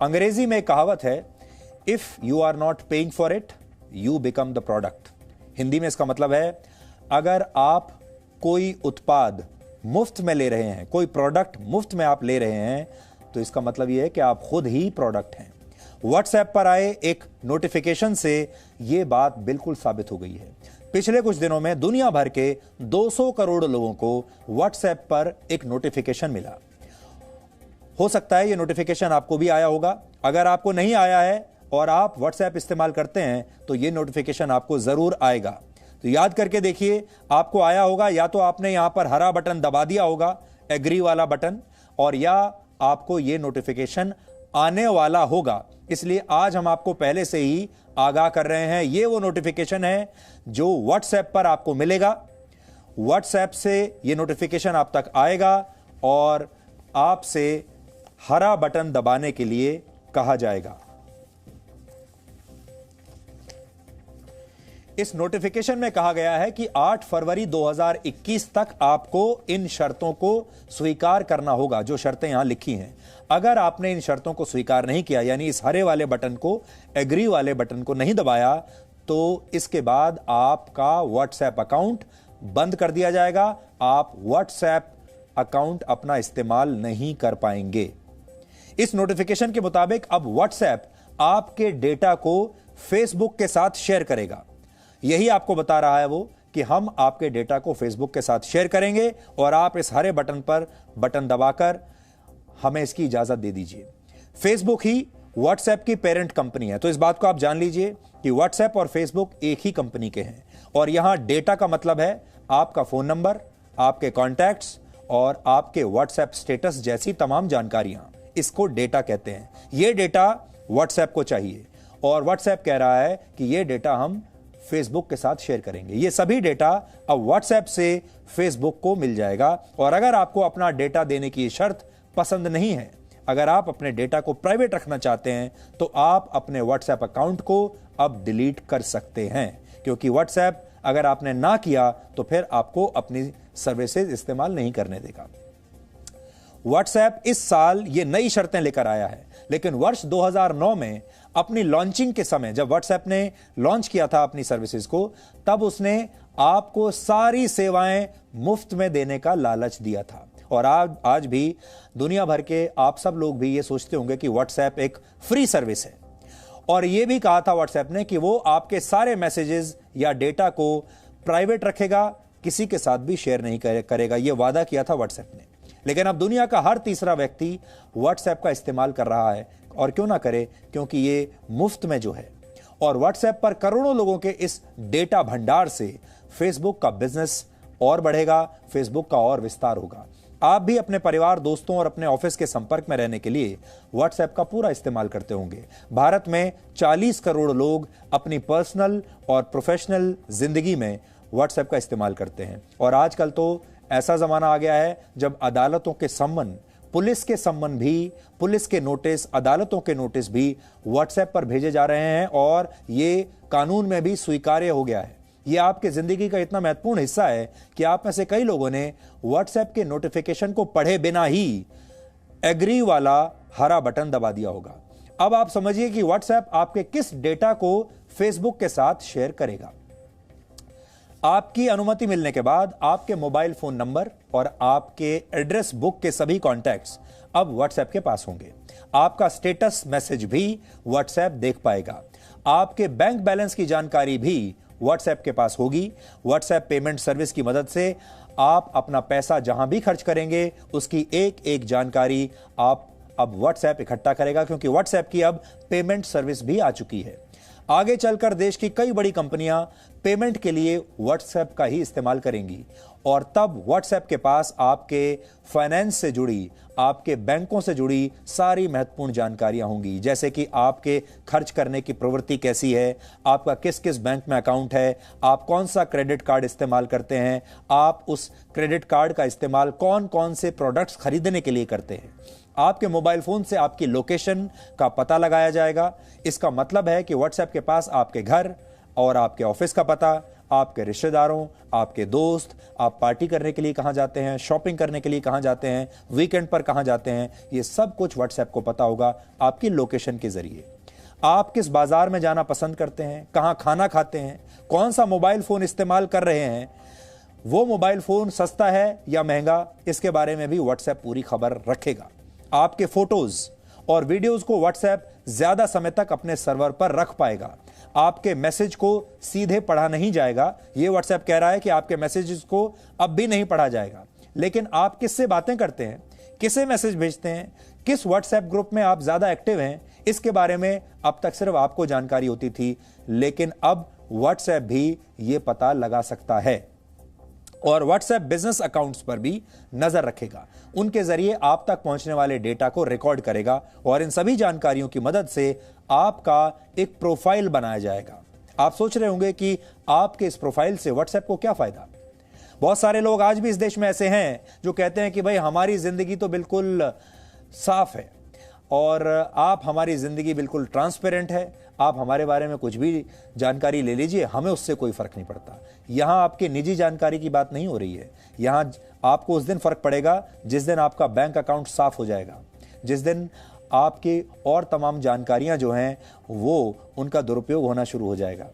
अंग्रेजी में एक कहावत है, if you are not paying for it you become the product. Hindi में इसका मतलब है, अगर आप कोई उत्पाद मुफ्त में ले रहे हैं, कोई प्रोडक्ट मुफ्त में आप ले रहे हैं, तो इसका मतलब यह है कि आप खुद ही प्रोडक्ट हैं। व्हाट्सएप पर आए एक नोटिफिकेशन से यह बात बिल्कुल साबित हो गई है। पिछले कुछ दिनों में दुनिया भर के 200 करोड़ लोगों को व्हाट्सएप पर एक नोटिफिकेशन मिला। हो सकता है यह नोटिफिकेशन आपको भी आया होगा। अगर आपको नहीं आया है और आप व्हाट्सएप इस्तेमाल करते हैं तो यह नोटिफिकेशन आपको जरूर आएगा। तो याद करके देखिए, आपको आया होगा, या तो आपने यहां पर हरा बटन दबा दिया होगा, एग्री वाला बटन, और या आपको यह नोटिफिकेशन आने वाला होगा। इसलिए आज हम आपको पहले से ही आगाह कर रहे हैं। यह वो नोटिफिकेशन है जो व्हाट्सएप पर आपको मिलेगा। व्हाट्सएप से यह नोटिफिकेशन आप तक आएगा और आपसे हरा बटन दबाने के लिए कहा जाएगा। इस नोटिफिकेशन में कहा गया है कि 8 फरवरी 2021 तक आपको इन शर्तों को स्वीकार करना होगा, जो शर्तें यहां लिखी हैं। अगर आपने इन शर्तों को स्वीकार नहीं किया, यानी इस हरे वाले बटन को, एग्री वाले बटन को नहीं दबाया, तो इसके बाद आपका व्हाट्सएप अकाउंट बंद कर दिया जाएगा। आप व्हाट्सएप अकाउंट अपना इस्तेमाल नहीं कर पाएंगे। इस नोटिफिकेशन के मुताबिक अब व्हाट्सएप आपके डेटा को फेसबुक के साथ शेयर करेगा। यही आपको बता रहा है वो कि हम आपके डेटा को फेसबुक के साथ शेयर करेंगे और आप इस हरे बटन पर बटन दबाकर हमें इसकी इजाजत दे दीजिए। फेसबुक ही व्हाट्सएप की पेरेंट कंपनी है, तो इस बात को आप जान लीजिए कि व्हाट्सएप और फेसबुक एक ही कंपनी के हैं। और यहां डेटा का मतलब है आपका फोन नंबर, आपके कॉन्टैक्ट्स और आपके व्हाट्सएप स्टेटस जैसी तमाम जानकारियां, इसको डेटा कहते हैं। यह डेटा व्हाट्सएप को चाहिए और व्हाट्सएप कह रहा है कि यह डेटा हम फेसबुक के साथ शेयर करेंगे। ये सभी डेटा अब व्हाट्सएप से फेसबुक को मिल जाएगा। और अगर आपको अपना डेटा देने की शर्त पसंद नहीं है, अगर आप अपने डेटा को प्राइवेट रखना चाहते हैं, तो आप अपने व्हाट्सएप अकाउंट को अब डिलीट कर सकते हैं, क्योंकि व्हाट्सएप अगर आपने ना किया तो फिर आपको अपनी सर्विसेज इस्तेमाल नहीं करने देगा। व्हाट्सएप इस साल ये नई शर्तें लेकर आया है, लेकिन वर्ष 2009 में अपनी लॉन्चिंग के समय, जब व्हाट्सएप ने लॉन्च किया था अपनी सर्विसेज को, तब उसने आपको सारी सेवाएं मुफ्त में देने का लालच दिया था। और आज भी दुनिया भर के आप सब लोग भी ये सोचते होंगे कि व्हाट्सएप एक फ्री सर्विस है। और यह भी कहा था व्हाट्सएप ने कि वो आपके सारे मैसेजेस या डेटा को प्राइवेट रखेगा, किसी के साथ भी शेयर नहीं करेगा। यह वादा किया था व्हाट्सएप ने। लेकिन अब दुनिया का हर तीसरा व्यक्ति व्हाट्सएप का इस्तेमाल कर रहा है, और क्यों ना करे, क्योंकि ये मुफ्त में जो है। और व्हाट्सएप पर करोड़ों लोगों के इस डेटा भंडार से फेसबुक का बिजनेस और बढ़ेगा, फेसबुक का और विस्तार होगा। आप भी अपने परिवार, दोस्तों और अपने ऑफिस के संपर्क में रहने के लिए व्हाट्सएप का पूरा इस्तेमाल करते होंगे। भारत में 40 करोड़ लोग अपनी पर्सनल और प्रोफेशनल जिंदगी में व्हाट्सएप का इस्तेमाल करते हैं। और आजकल तो ऐसा जमाना आ गया है जब अदालतों के सम्मन, पुलिस के सम्मन भी, पुलिस के नोटिस, अदालतों के नोटिस भी व्हाट्सएप पर भेजे जा रहे हैं, और ये कानून में भी स्वीकार्य हो गया है। ये आपके जिंदगी का इतना महत्वपूर्ण हिस्सा है कि आप में से कई लोगों ने व्हाट्सएप के नोटिफिकेशन को पढ़े बिना ही एग्री वाला हरा बटन दबा दिया होगा। अब आप समझिए कि व्हाट्सएप आपके किस डेटा को फेसबुक के साथ शेयर करेगा। आपकी अनुमति मिलने के बाद आपके मोबाइल फोन नंबर और आपके एड्रेस बुक के सभी कॉन्टैक्ट्स अब व्हाट्सएप के पास होंगे। आपका स्टेटस मैसेज भी व्हाट्सएप देख पाएगा। आपके बैंक बैलेंस की जानकारी भी व्हाट्सएप के पास होगी। व्हाट्सएप पेमेंट सर्विस की मदद से आप अपना पैसा जहां भी खर्च करेंगे, उसकी एक एक जानकारी आप अब व्हाट्सएप इकट्ठा करेगा, क्योंकि व्हाट्सएप की अब पेमेंट सर्विस भी आ चुकी है। आगे चलकर देश की कई बड़ी कंपनियां पेमेंट के लिए व्हाट्सएप का ही इस्तेमाल करेंगी, और तब व्हाट्सएप के पास आपके फाइनेंस से जुड़ी, आपके बैंकों से जुड़ी सारी महत्वपूर्ण जानकारियां होंगी, जैसे कि आपके खर्च करने की प्रवृत्ति कैसी है, आपका किस किस बैंक में अकाउंट है, आप कौन सा क्रेडिट कार्ड इस्तेमाल करते हैं, आप उस क्रेडिट कार्ड का इस्तेमाल कौन कौन से प्रोडक्ट्स खरीदने के लिए करते हैं। आपके मोबाइल फोन से आपकी लोकेशन का पता लगाया जाएगा। इसका मतलब है कि व्हाट्सएप के पास आपके घर और आपके ऑफिस का पता, आपके रिश्तेदारों, आपके दोस्त, आप पार्टी करने के लिए कहां जाते हैं, शॉपिंग करने के लिए कहां जाते हैं, वीकेंड पर कहां जाते हैं, ये सब कुछ व्हाट्सएप को पता होगा आपकी लोकेशन के जरिए। आप किस बाजार में जाना पसंद करते हैं, कहां खाना खाते हैं, कौन सा मोबाइल फोन इस्तेमाल कर रहे हैं, वो मोबाइल फोन सस्ता है या महंगा, इसके बारे में भी व्हाट्सएप पूरी खबर रखेगा। आपके फोटोज और वीडियोस को व्हाट्सएप ज्यादा समय तक अपने सर्वर पर रख पाएगा। आपके मैसेज को सीधे पढ़ा नहीं जाएगा। यह व्हाट्सएप कह रहा है कि आपके मैसेजेस को अब भी नहीं पढ़ा जाएगा, लेकिन आप किससे बातें करते हैं, किसे मैसेज भेजते हैं, किस व्हाट्सएप ग्रुप में आप ज्यादा एक्टिव हैं, इसके बारे में अब तक सिर्फ आपको जानकारी होती थी, लेकिन अब व्हाट्सएप भी यह पता लगा सकता है और व्हाट्सएप बिजनेस अकाउंट्स पर भी नजर रखेगा। उनके जरिए आप तक पहुंचने वाले डेटा को रिकॉर्ड करेगा और इन सभी जानकारियों की मदद से आपका एक प्रोफाइल बनाया जाएगा। आप सोच रहे होंगे कि आपके इस प्रोफाइल से व्हाट्सएप को क्या फायदा। बहुत सारे लोग आज भी इस देश में ऐसे हैं जो कहते हैं कि भाई हमारी जिंदगी तो बिल्कुल साफ है और आप हमारी जिंदगी बिल्कुल ट्रांसपेरेंट है, आप हमारे बारे में कुछ भी जानकारी ले लीजिए, हमें उससे कोई फर्क नहीं पड़ता। यहां आपकी निजी जानकारी की बात नहीं हो रही है। यहां आपको उस दिन फर्क पड़ेगा जिस दिन आपका बैंक अकाउंट साफ हो जाएगा, जिस दिन आपकी और तमाम जानकारियां जो हैं वो उनका दुरुपयोग होना शुरू हो जाएगा।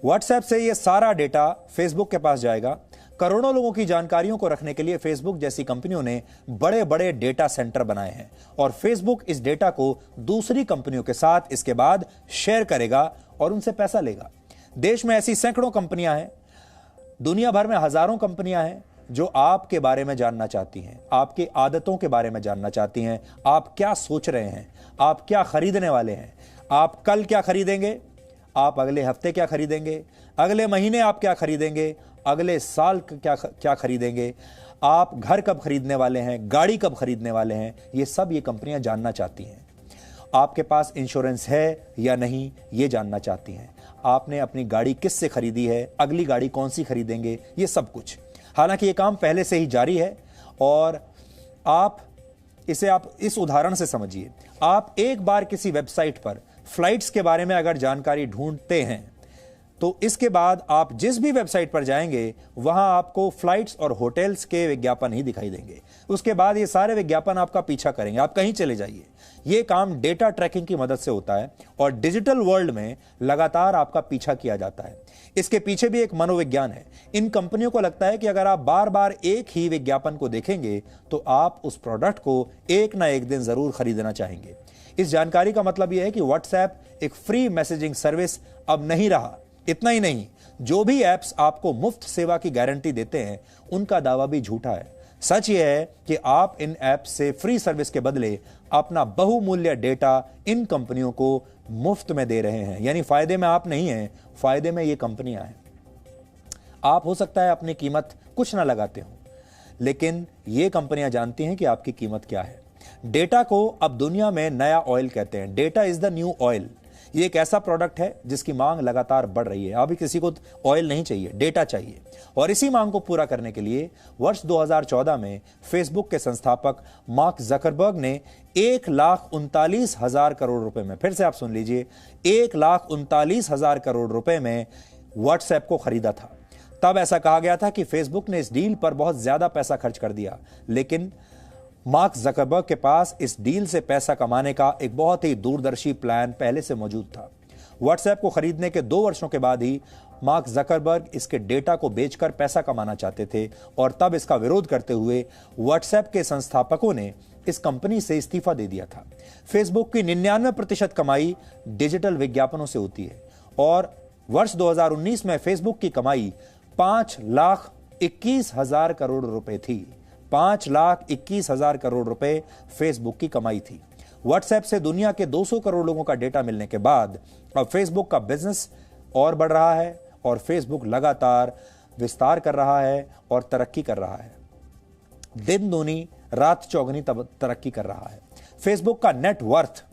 व्हाट्सएप से ये सारा डेटा फेसबुक के पास जाएगा। करोड़ों लोगों की जानकारियों को रखने के लिए फेसबुक जैसी कंपनियों ने बड़े बड़े डेटा सेंटर बनाए हैं और फेसबुक इस डेटा को दूसरी कंपनियों के साथ इसके बाद शेयर करेगा और उनसे पैसा लेगा। देश में ऐसी सैकड़ों कंपनियां हैं, दुनिया भर में हजारों कंपनियां हैं जो आपके बारे में जानना चाहती हैं, आपकी आदतों के बारे में जानना चाहती हैं, आप क्या सोच रहे हैं, आप क्या खरीदने वाले हैं, आप कल क्या खरीदेंगे, आप अगले हफ्ते क्या खरीदेंगे, अगले महीने आप क्या खरीदेंगे, अगले साल क्या खरीदेंगे, आप घर कब खरीदने वाले हैं, गाड़ी कब खरीदने वाले हैं, ये सब ये कंपनियां जानना चाहती हैं। आपके पास इंश्योरेंस है या नहीं ये जानना चाहती हैं। आपने अपनी गाड़ी किससे खरीदी है, अगली गाड़ी कौन सी खरीदेंगे, ये सब कुछ। हालांकि ये काम पहले से ही जारी है और आप इस उदाहरण से समझिए। आप एक बार किसी वेबसाइट पर फ्लाइट्स के बारे में अगर जानकारी ढूंढते हैं तो इसके बाद आप जिस भी वेबसाइट पर जाएंगे वहां आपको फ्लाइट्स और होटल्स के विज्ञापन ही दिखाई देंगे। उसके बाद ये सारे विज्ञापन आपका पीछा करेंगे, आप कहीं चले जाइए। ये काम डेटा ट्रैकिंग की मदद से होता है और डिजिटल वर्ल्ड में लगातार आपका पीछा किया जाता है। इसके पीछे भी एक मनोविज्ञान है। इन कंपनियों को लगता है कि अगर आप बार बार एक ही विज्ञापन को देखेंगे तो आप उस प्रोडक्ट को एक ना एक दिन जरूर खरीदना चाहेंगे। इस जानकारी का मतलब यह है कि व्हाट्सएप एक फ्री मैसेजिंग सर्विस अब नहीं रहा। इतना ही नहीं, जो भी ऐप्स आपको मुफ्त सेवा की गारंटी देते हैं उनका दावा भी झूठा है। सच यह है कि आप इन ऐप्स से फ्री सर्विस के बदले अपना बहुमूल्य डेटा इन कंपनियों को मुफ्त में दे रहे हैं। यानी फायदे में आप नहीं हैं, फायदे में ये कंपनियां हैं। आप हो सकता है अपनी कीमत कुछ ना लगाते हो, लेकिन ये कंपनियां जानती हैं कि आपकी कीमत क्या है। डेटा को अब दुनिया में नया ऑयल कहते हैं। Data is the new oil. ये एक ऐसा प्रोडक्ट है जिसकी मांग लगातार बढ़ रही है। अभी किसी को ऑयल नहीं चाहिए, डेटा चाहिए। और इसी मांग को पूरा करने के लिए वर्ष 2014 में फेसबुक के संस्थापक मार्क जकरबर्ग ने 1,39,000 करोड़ रुपए में, फिर से आप सुन लीजिए, 1,39,000 करोड़ रुपए में व्हाट्सएप को खरीदा था। तब ऐसा कहा गया था कि फेसबुक ने इस डील पर बहुत ज्यादा पैसा खर्च कर दिया, लेकिन मार्क जकरबर्ग के पास इस डील से पैसा कमाने का एक बहुत ही दूरदर्शी प्लान पहले से मौजूद था। व्हाट्सएप को खरीदने के 2 वर्षों के बाद ही मार्क जकरबर्ग इसके डेटा को बेचकर पैसा कमाना चाहते थे और तब इसका विरोध करते हुए व्हाट्सएप के संस्थापकों ने इस कंपनी से इस्तीफा दे दिया था। फेसबुक की 99% कमाई डिजिटल विज्ञापनों से होती है और वर्ष 2019 में फेसबुक की कमाई 5,21,000 करोड़ रुपए थी। 5,21,000 करोड़ रुपए फेसबुक की कमाई थी। व्हाट्सएप से दुनिया के 200 करोड़ लोगों का डेटा मिलने के बाद अब फेसबुक का बिजनेस और बढ़ रहा है और फेसबुक लगातार विस्तार कर रहा है और तरक्की कर रहा है। दिन दूनी रात चौगनी तरक्की कर रहा है। फेसबुक का नेट वर्थ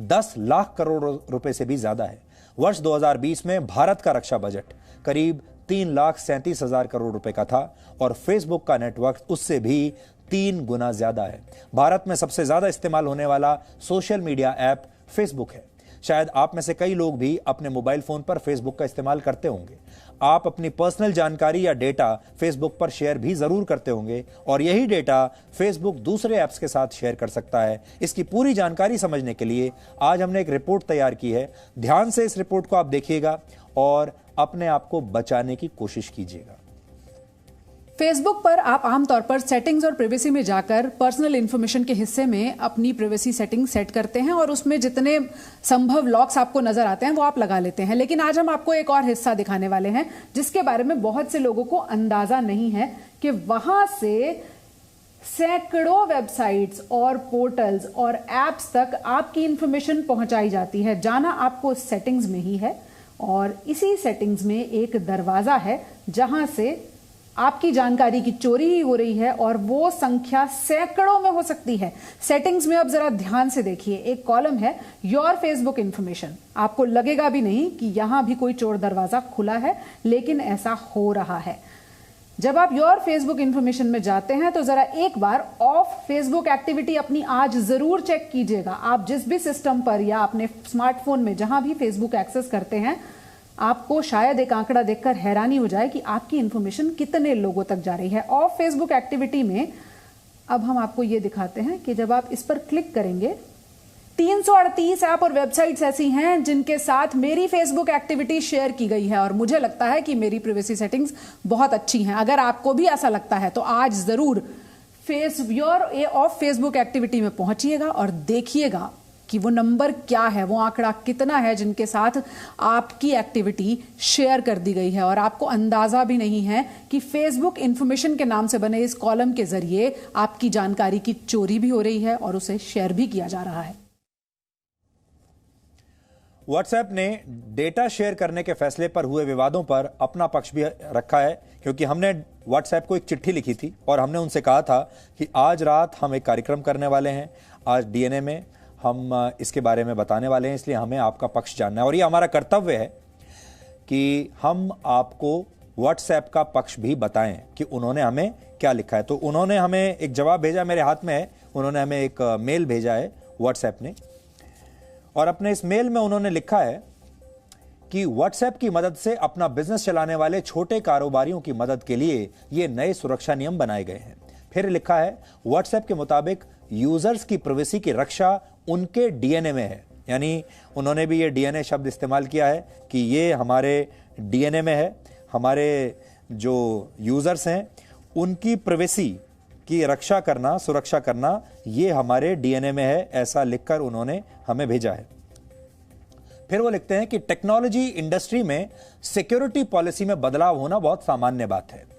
10 लाख करोड़ रुपए से भी ज्यादा है। वर्ष 2020 में भारत का रक्षा बजट करीब 3,37,000 करोड़ रुपए का था और फेसबुक का नेटवर्क उससे भी 3 गुना ज्यादा है। भारत में सबसे ज्यादा इस्तेमाल होने वाला सोशल मीडिया ऐप फेसबुक है। शायद आप में से कई लोग भी अपने मोबाइल फोन पर फेसबुक का इस्तेमाल करते होंगे। आप अपनी पर्सनल जानकारी या डेटा फेसबुक पर शेयर भी जरूर करते होंगे और यही डेटा फेसबुक दूसरे ऐप्स के साथ शेयर कर सकता है। इसकी पूरी जानकारी समझने के लिए आज हमने एक रिपोर्ट तैयार की है। ध्यान से इस रिपोर्ट को आप देखिएगा और अपने आप को बचाने की कोशिश कीजिएगा। फेसबुक पर आप आमतौर पर सेटिंग्स और प्राइवेसी में जाकर पर्सनल इंफॉर्मेशन के हिस्से में अपनी प्राइवेसी सेटिंग सेट करते हैं और उसमें जितने संभव लॉक्स आपको नजर आते हैं वो आप लगा लेते हैं। लेकिन आज हम आपको एक और हिस्सा दिखाने वाले हैं जिसके बारे में बहुत से लोगों को अंदाजा नहीं है कि वहां से सैकड़ों वेबसाइट्स और पोर्टल्स और एप्स तक आपकी इंफॉर्मेशन पहुंचाई जाती है। जाना आपको सेटिंग्स में ही है और इसी सेटिंग्स में एक दरवाजा है जहां से आपकी जानकारी की चोरी ही हो रही है और वो संख्या सैकड़ों में हो सकती है। सेटिंग्स में अब जरा ध्यान से देखिए, एक कॉलम है योर फेसबुक इंफॉर्मेशन। आपको लगेगा भी नहीं कि यहां भी कोई चोर दरवाजा खुला है, लेकिन ऐसा हो रहा है। जब आप योर फेसबुक इंफॉर्मेशन में जाते हैं तो जरा एक बार ऑफ फेसबुक एक्टिविटी अपनी आज जरूर चेक कीजिएगा। आप जिस भी सिस्टम पर या अपने स्मार्टफोन में जहां भी फेसबुक एक्सेस करते हैं, आपको शायद एक आंकड़ा देखकर हैरानी हो जाए कि आपकी इंफॉर्मेशन कितने लोगों तक जा रही है। ऑफ फेसबुक एक्टिविटी में अब हम आपको यह दिखाते हैं कि जब आप इस पर क्लिक करेंगे 338 ऐप और वेबसाइट्स ऐसी हैं जिनके साथ मेरी फेसबुक एक्टिविटी शेयर की गई है और मुझे लगता है कि मेरी प्राइवेसी सेटिंग्स बहुत अच्छी हैं। अगर आपको भी ऐसा लगता है तो आज जरूर योर ऑफ फेसबुक एक्टिविटी में पहुंचिएगा और देखिएगा कि वो नंबर क्या है, वो आंकड़ा कितना है जिनके साथ आपकी एक्टिविटी शेयर कर दी गई है। और आपको अंदाजा भी नहीं है कि फेसबुक इंफॉर्मेशन के नाम से बने इस कॉलम के जरिए आपकी जानकारी की चोरी भी हो रही है और उसे शेयर भी किया जा रहा है। व्हाट्सएप ने डेटा शेयर करने के फैसले पर हुए विवादों पर अपना पक्ष भी रखा है, क्योंकि हमने व्हाट्सएप को एक चिट्ठी लिखी थी और हमने उनसे कहा था कि आज रात हम एक कार्यक्रम करने वाले हैं, आज डीएनए में हम इसके बारे में बताने वाले हैं, इसलिए हमें आपका पक्ष जानना है और ये हमारा कर्तव्य है कि हम आपको व्हाट्सएप का पक्ष भी बताएं कि उन्होंने हमें क्या लिखा है। तो उन्होंने हमें एक जवाब भेजा, मेरे हाथ में है, उन्होंने हमें एक मेल भेजा है व्हाट्सएप ने और अपने इस मेल में उन्होंने लिखा है कि व्हाट्सएप की मदद से अपना बिजनेस चलाने वाले छोटे कारोबारियों की मदद के लिए ये नए सुरक्षा नियम बनाए गए हैं। फिर लिखा है व्हाट्सएप के मुताबिक यूजर्स की प्राइवेसी की रक्षा उनके डीएनए में है। यानी उन्होंने भी ये डीएनए शब्द इस्तेमाल किया है कि ये हमारे डीएनए में है, हमारे जो यूजर्स हैं उनकी प्राइवेसी की रक्षा करना, सुरक्षा करना, ये हमारे डीएनए में है, ऐसा लिखकर उन्होंने हमें भेजा है। फिर वो लिखते हैं कि टेक्नोलॉजी इंडस्ट्री में सिक्योरिटी पॉलिसी में बदलाव होना बहुत सामान्य बात है।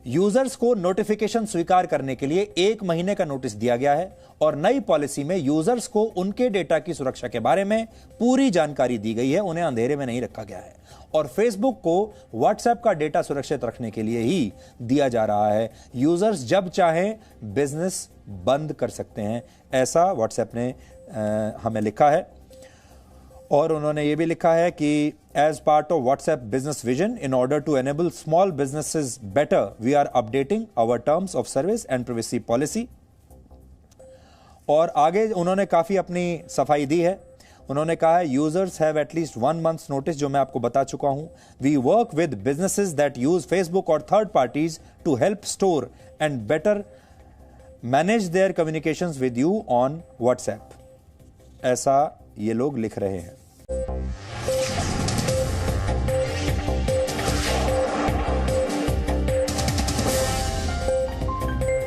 यूजर्स को नोटिफिकेशन स्वीकार करने के लिए 1 महीने का नोटिस दिया गया है और नई पॉलिसी में यूजर्स को उनके डेटा की सुरक्षा के बारे में पूरी जानकारी दी गई है, उन्हें अंधेरे में नहीं रखा गया है और फेसबुक को व्हाट्सएप का डेटा सुरक्षित रखने के लिए ही दिया जा रहा है। यूजर्स जब चाहें बिजनेस बंद कर सकते हैं, ऐसा व्हाट्सएप ने हमें लिखा है। और उन्होंने ये भी लिखा है कि as part of WhatsApp business vision in order to enable small businesses better we are updating our terms of service and privacy policy. और आगे उन्होंने काफी अपनी सफाई दी है। उन्होंने कहा है users have at least 1 month's notice, जो मैं आपको बता चुका हूं। We work with businesses that use Facebook और third parties to help store and better manage their communications with you on WhatsApp, ऐसा ये लोग लिख रहे हैं।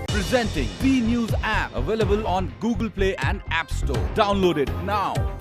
Presenting B News app, available on Google Play and App Store. Download it now.